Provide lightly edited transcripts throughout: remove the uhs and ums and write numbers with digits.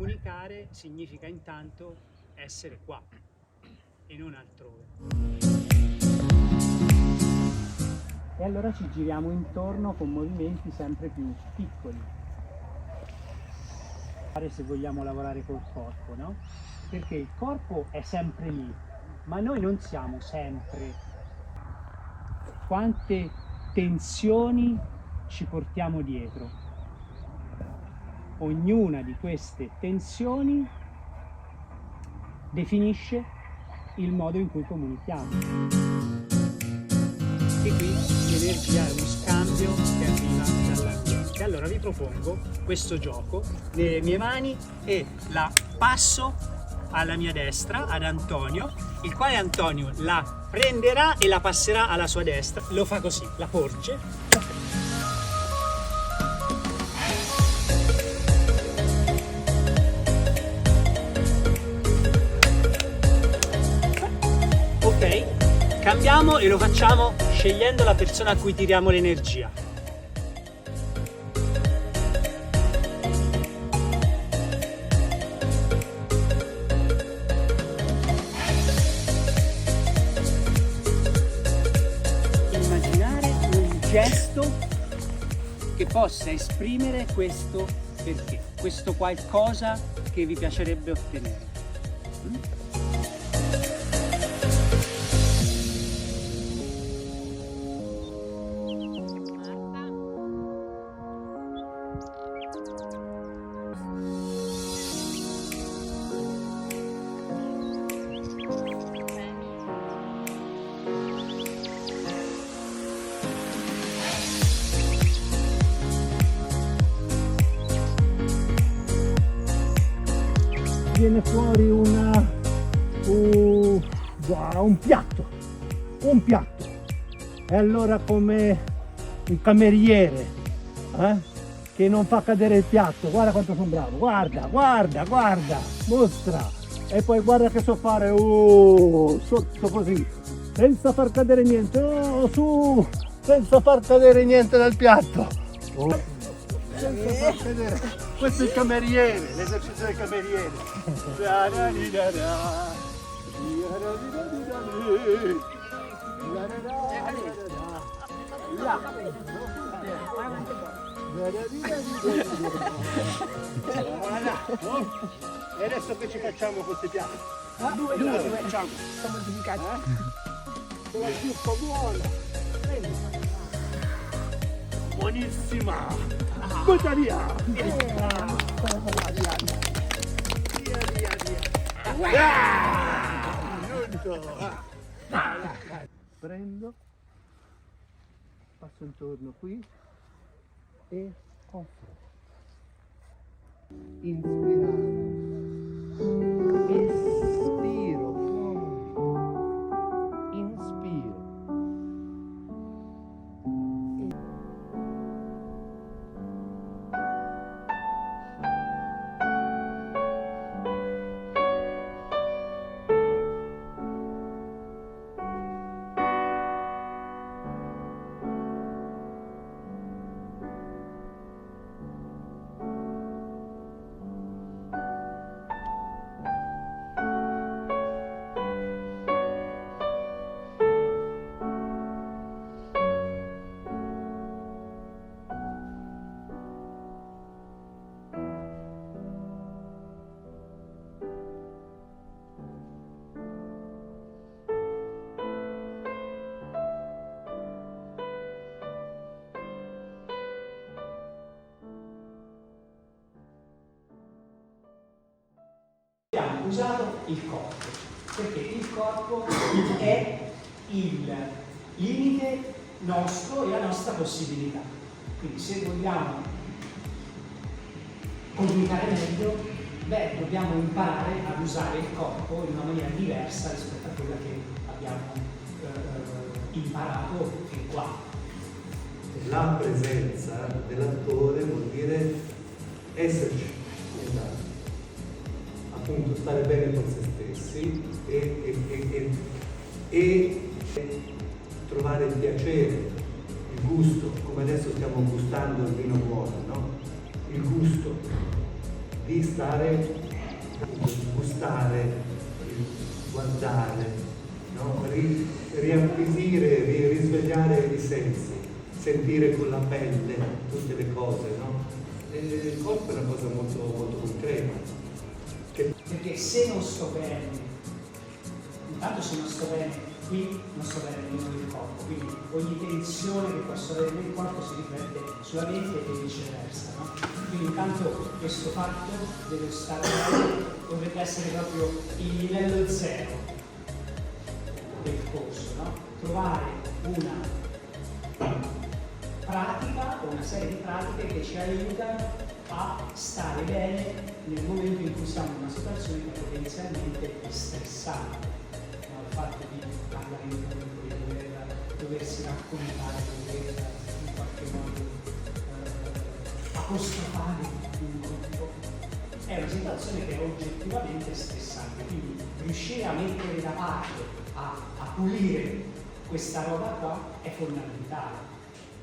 comunicare significa intanto essere qua e non altrove. E allora ci giriamo intorno con movimenti sempre più piccoli. Se vogliamo lavorare col corpo, no? Perché il corpo è sempre lì, ma noi non siamo sempre. Quante tensioni ci portiamo dietro? Ognuna di queste tensioni definisce il modo in cui comunichiamo. E qui l'energia è uno scambio che arriva dall'ambiente. Allora vi propongo questo gioco nelle mie mani e la passo alla mia destra, ad Antonio, il quale Antonio la prenderà e la passerà alla sua destra. Lo fa così, la porge. Ok, cambiamo e lo facciamo scegliendo la persona a cui tiriamo l'energia. Gesto che possa esprimere questo perché, questo qualcosa che vi piacerebbe ottenere. Viene fuori un piatto, e allora come un cameriere che non fa cadere il piatto, guarda quanto sono bravo, guarda, mostra, e poi guarda che so fare, sotto così, senza far cadere niente, su, senza far cadere niente dal piatto, senza far cadere. Questo è il cameriere, l'esercizio del cameriere. E adesso che ci facciamo questi piatti? Due facciamo. Siamo giudicati. Con la zuppa buona. Buonissima! Butta via! Prendo, passo intorno qui e offro. Inspirare. Espiro. Inspiro. Abbiamo usato il corpo, perché il corpo è il limite nostro e la nostra possibilità. Quindi se vogliamo comunicare meglio, dobbiamo imparare ad usare il corpo in una maniera diversa rispetto a quella che abbiamo imparato fin qua. La presenza dell'attore vuol dire esserci. Appunto stare bene con se stessi e trovare il piacere, il gusto, come adesso stiamo gustando il vino buono, no? Il gusto di stare, gustare, guardare, no? Riacquisire, risvegliare i sensi, sentire con la pelle tutte le cose, no? E il corpo è una cosa molto, molto concreta. Perché se non sto bene, intanto se non sto bene qui, non sto bene nel corpo, quindi ogni tensione che posso avere nel corpo si riflette sulla mente e viceversa, no? Quindi intanto questo fatto deve stare bene, dovrebbe essere proprio il livello zero del corso, no? Trovare una pratica o una serie di pratiche che ci aiutano a stare bene nel momento in cui siamo in una situazione che potenzialmente è stressante, no? Il fatto di parlare in pubblico, di doversi raccontare, dover in qualche modo apostrofare un gruppo, è una situazione che è oggettivamente stressante, quindi riuscire a mettere da parte, a pulire questa roba qua è fondamentale.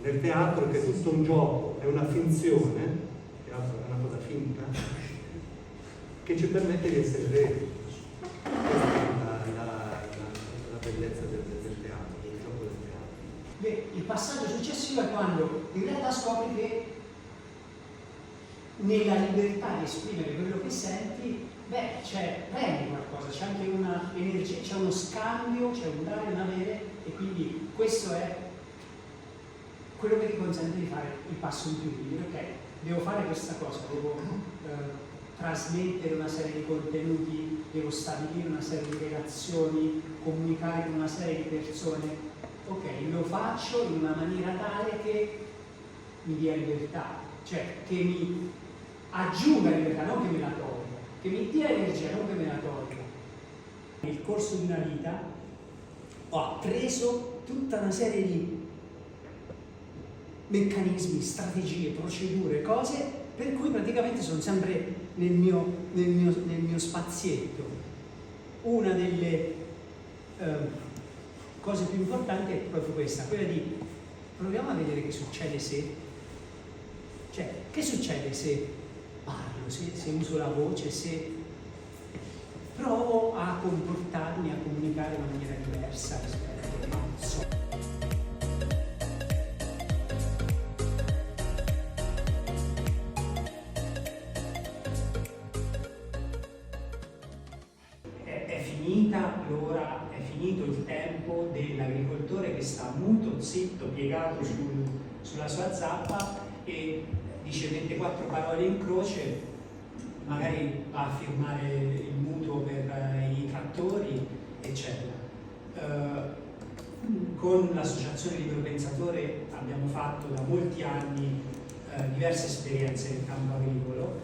Nel teatro, che è tutto un gioco, è una finzione, è una cosa finta, che ci permette di essere veri. Questa è la bellezza del teatro, del gioco del teatro. Il passaggio successivo è quando in realtà scopri che nella libertà di esprimere quello che senti, prendi qualcosa, c'è anche una energia, c'è uno scambio, c'è un dare e un avere, e quindi questo è quello che ti consente di fare il passo in più, di dire ok, devo fare questa cosa, devo trasmettere una serie di contenuti, devo stabilire una serie di relazioni, comunicare con una serie di persone, ok, lo faccio in una maniera tale che mi dia libertà, cioè che mi aggiunga libertà, non che me la tolga, che mi dia energia, non che me la tolga. Nel corso di una vita ho appreso tutta una serie di meccanismi, strategie, procedure, cose per cui praticamente sono sempre nel mio spazietto. Una delle cose più importanti è proprio questa, quella di proviamo a vedere che succede se, cioè che succede se parlo, se uso la voce, se provo a comportarmi, a comunicare in maniera diversa rispetto a non so. L'ora, è finito il tempo dell'agricoltore che sta muto, zitto, piegato sulla sua zappa e dice 24 parole in croce, magari va a firmare il mutuo per i trattori, eccetera. Con l'associazione Libero Pensatore abbiamo fatto da molti anni diverse esperienze nel campo agricolo.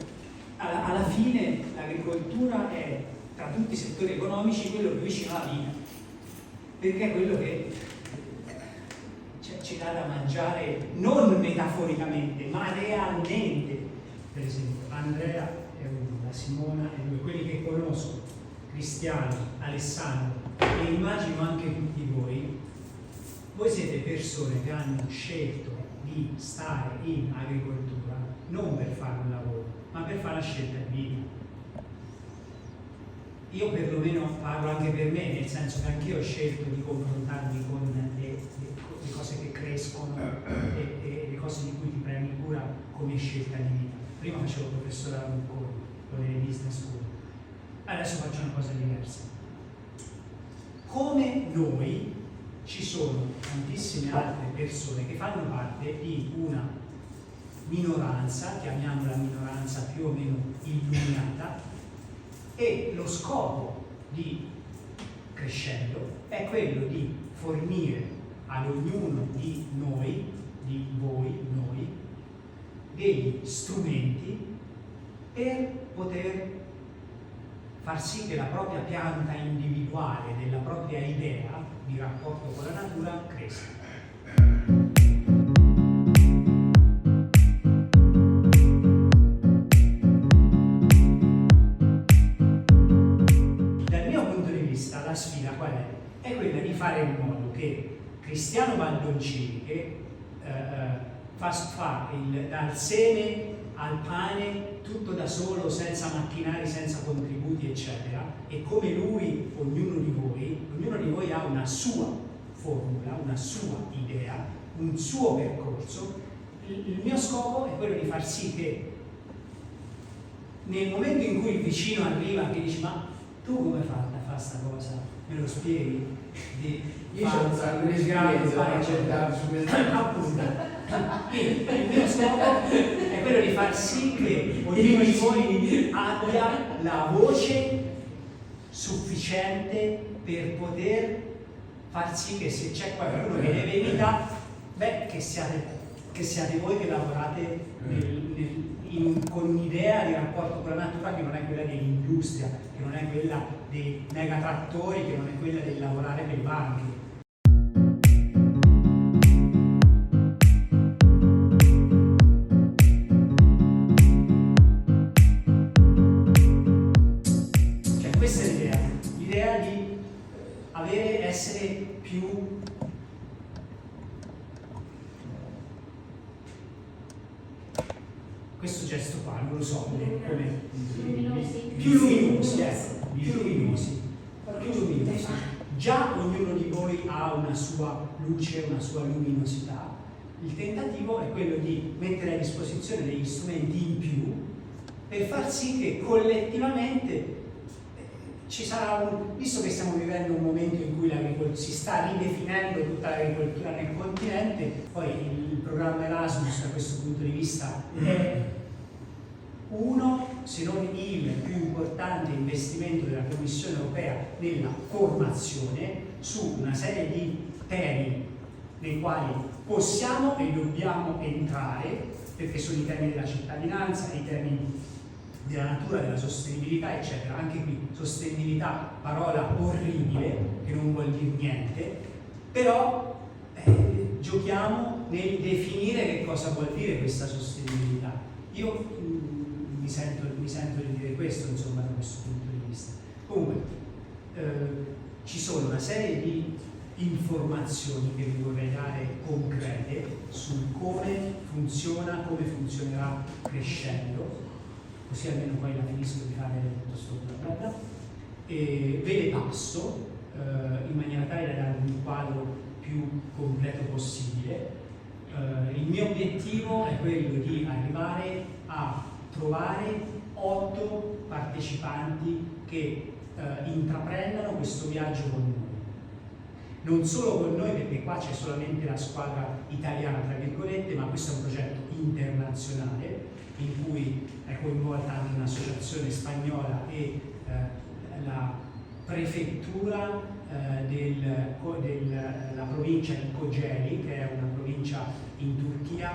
Alla fine l'agricoltura è, tra tutti i settori economici, quello più vicino alla vita, perché è quello che ci dà da mangiare non metaforicamente ma realmente. Per esempio Andrea è uno, la Simona è due, quelli che conosco, Cristiano, Alessandro e immagino anche tutti voi siete persone che hanno scelto di stare in agricoltura non per fare un lavoro ma per fare la scelta di vita. Io perlomeno parlo anche per me, nel senso che anch'io ho scelto di confrontarmi con le cose che crescono e le cose di cui ti prendi cura come scelta di vita. Prima facevo professore a Bocconi, nelle business school, adesso faccio una cosa diversa. Come noi ci sono tantissime altre persone che fanno parte di una minoranza, chiamiamola minoranza più o meno illuminata, e lo scopo di Crescendo è quello di fornire ad ognuno di noi, di voi, noi, degli strumenti per poter far sì che la propria pianta individuale della propria idea di rapporto con la natura cresca. La sfida qual è? È quella di fare in modo che Cristiano Baldoncini, che fa dal seme al pane tutto da solo, senza macchinari, senza contributi, eccetera, e come lui, ognuno di voi ha una sua formula, una sua idea, un suo percorso. Il mio scopo è quello di far sì che nel momento in cui il vicino arriva e dice ma tu come fai a fare questa cosa? Me lo spieghi? Io c'ho un sacco di esperienza da accettare su questo. Appunto. Quindi il mio scopo è quello di far sì che ognuno di voi abbia la voce sufficiente per poter far sì che se c'è qualcuno che deve evitare, beh, che siate voi che lavorate con un'idea di rapporto con la natura che non è quella dell'industria, che non è quella dei megatrattori, che non è quella del lavorare per i banchi. Cioè questa è l'idea di essere più questo gesto qua, non lo so come più luminosi. Già ognuno di voi ha una sua luce, una sua luminosità. Il tentativo è quello di mettere a disposizione degli strumenti in più per far sì che collettivamente ci sarà visto che stiamo vivendo un momento in cui si sta ridefinendo tutta l'agricoltura nel continente, poi il programma Erasmus da questo punto di vista è uno, se non il più importante investimento della Commissione europea nella formazione su una serie di temi nei quali possiamo e dobbiamo entrare, perché sono i temi della cittadinanza, i temi della natura, della sostenibilità, eccetera. Anche qui sostenibilità, parola orribile che non vuol dire niente, però giochiamo nel definire che cosa vuol dire questa sostenibilità. Io mi sento di dire questo, insomma, da questo punto di vista. Comunque ci sono una serie di informazioni che vi vorrei dare concrete sul come funziona, come funzionerà crescendo, così almeno poi la finisco di fare tutto sto bla bla bla, e ve le passo in maniera tale da darvi un quadro più completo possibile. Il mio obiettivo è quello di arrivare a trovare 8 partecipanti che intraprendano questo viaggio con noi. Non solo con noi, perché qua c'è solamente la squadra italiana, tra virgolette, ma questo è un progetto internazionale in cui è coinvolta anche un'associazione spagnola e la prefettura della provincia di Kocaeli, che è una provincia in Turchia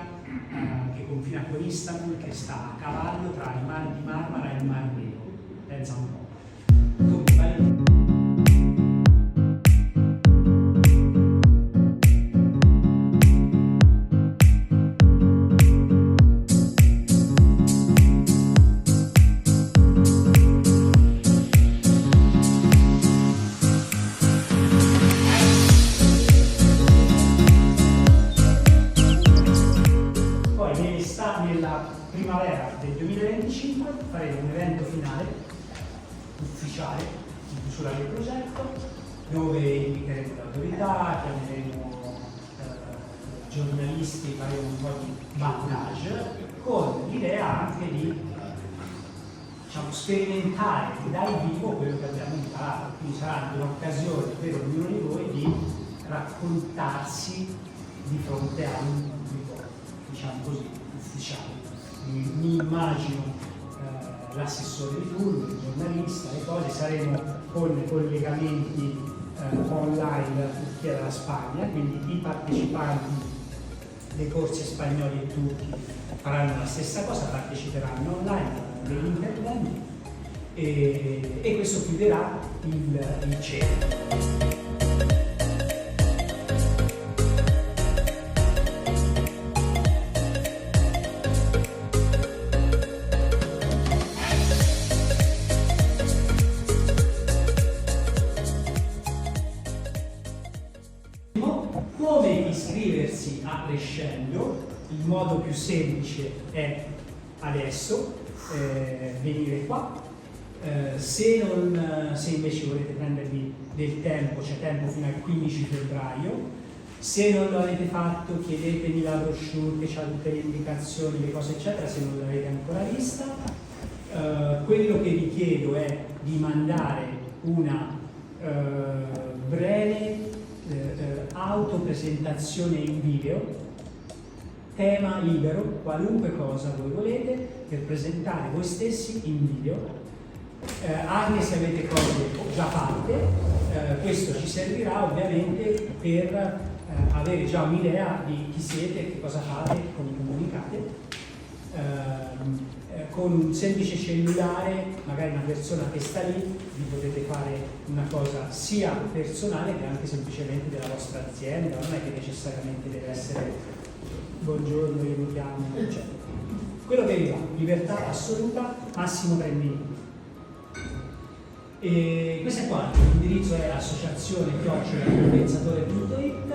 che confina con Istanbul, che sta a cavallo tra il Mar di Marmara e il Mar Nero. Pensa un po'. Nella primavera del 2025 faremo un evento finale ufficiale in chiusura del progetto, dove inviteremo l'autorità, chiameremo giornalisti, faremo un po' di bandage, con l'idea anche di sperimentare dal vivo quello che abbiamo imparato. Quindi sarà un'occasione per ognuno di voi di raccontarsi di fronte a un pubblico, diciamo così, ufficiale. Mi immagino l'assessore di turno, il giornalista, le cose, saremo con collegamenti online dalla Turchia e dalla Spagna, quindi i partecipanti dei corsi spagnoli e turchi faranno la stessa cosa, parteciperanno online, faranno degli interventi e questo chiuderà il cerchio. Come iscriversi a Crescendo? Il modo più semplice è adesso, venire qua. Se invece volete prendervi del tempo, c'è tempo fino al 15 febbraio. Se non lo avete fatto, chiedetemi la brochure che ha tutte le indicazioni, le cose eccetera, se non l'avete ancora vista. Quello che vi chiedo è di mandare una breve autopresentazione in video, tema libero, qualunque cosa voi volete, per presentare voi stessi in video. Anche se avete cose già fatte, questo ci servirà ovviamente per avere già un'idea di chi siete, che cosa fate, come comunicate. Con un semplice cellulare, magari una persona che sta lì, vi potete fare una cosa sia personale che anche semplicemente della vostra azienda, non è che necessariamente deve essere buongiorno, io mi chiamo, eccetera. Quello che vi va, libertà assoluta, massimo 3 minuti. E questo è quanto, l'indirizzo è associazione@pensatore.it.